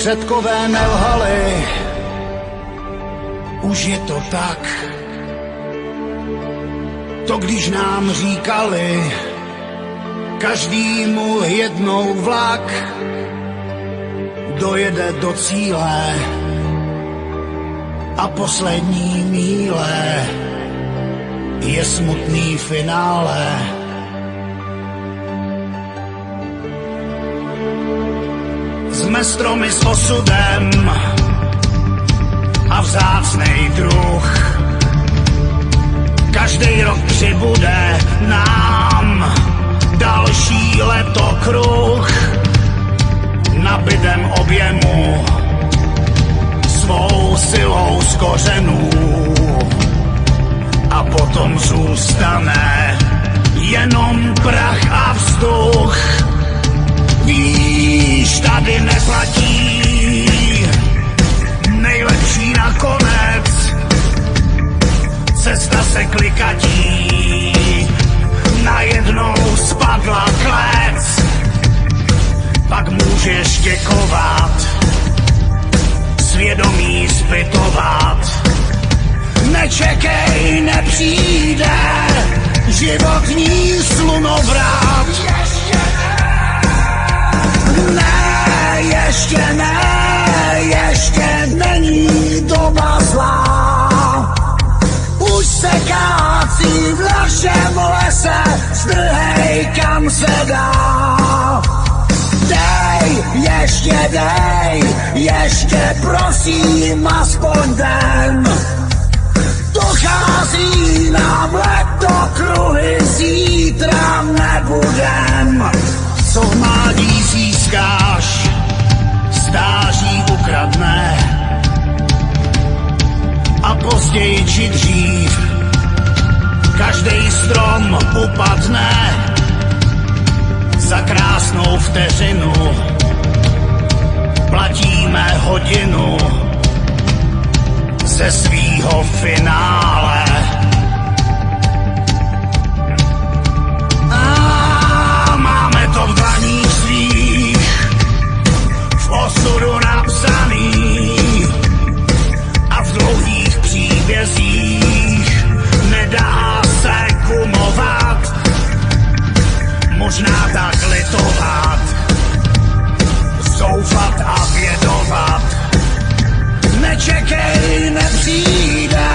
předkové nelhali, už je to tak. To když nám říkali, každýmu jednou vlak dojede do cíle a poslední míle je smutný finále. Jsme stromy s osudem a vzácnej druh. Každý rok přibude nám další letokruh. Nabydem objemu svou silou z kořenů a potom zůstane jenom prach a vzduch. Víš, tady neplatí nejlepší nakonec, cesta se klikatí, najednou spadla klec, pak můžeš děkovat, svědomí zpytovat. Nečekej, nepřijde životní slunovrat. Ještě není doba zlá. Už se kácí v našem lese, strhej kam se dá. Dej, ještě prosím aspoň den. Dochází nám letokruhy, zítra nebudem. Co v mládí získáš, stáří ukradne a později či dřív každej strom upadne. Za krásnou vteřinu platíme hodinu ze svýho finále. Máme to v dlaních svých, v osudu napsaný a v dlouhých příbězích nedá se kumovat, možná tak litovat, zoufat a bědovat. Nečekej, nepřijde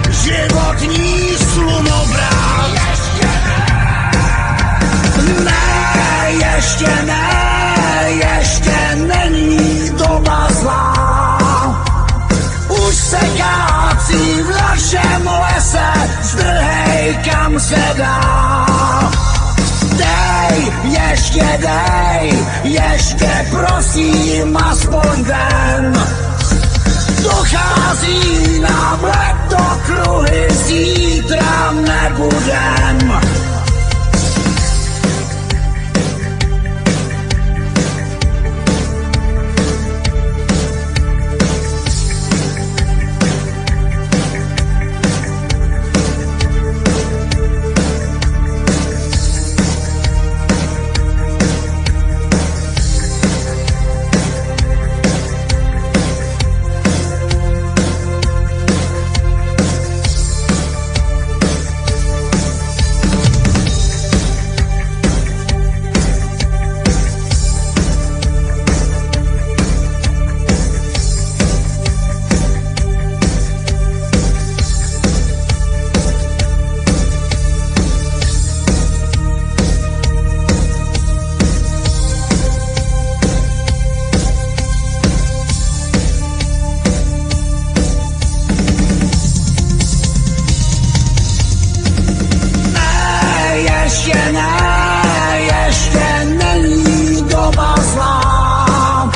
životní slunovrat. Ještě není doba zlá. Už se kácí v našem lese, zdrhej kam se dá. Dej, ještě prosím aspoň den. Dochází nám letokruhy, zítra nebudem. Ještě není doba zlá.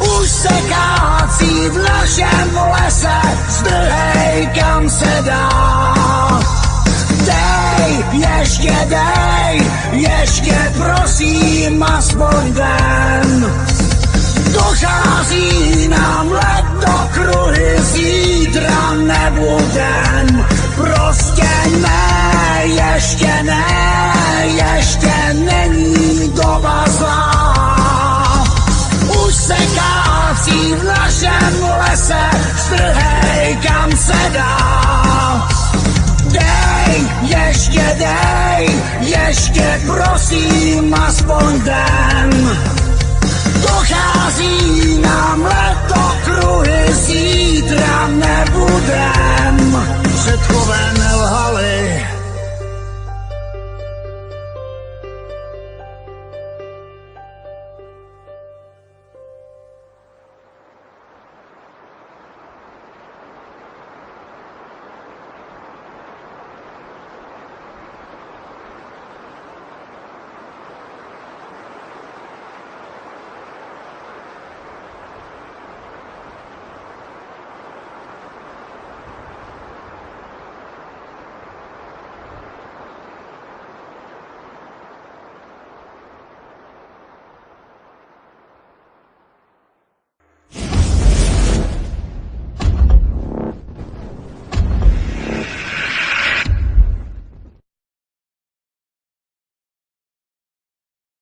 Už se kácí v našem lese, zdrhej kam se dá. Dej, ještě prosím aspoň den. Dochází nám letokruhy, zítra nebudem. Prostě ještě není doba zlá. Už se kácí kam se dá. Dej, ještě prosím aspoň den. Dochází nám letokruhy, zítra nebudem. Předkové nelhali,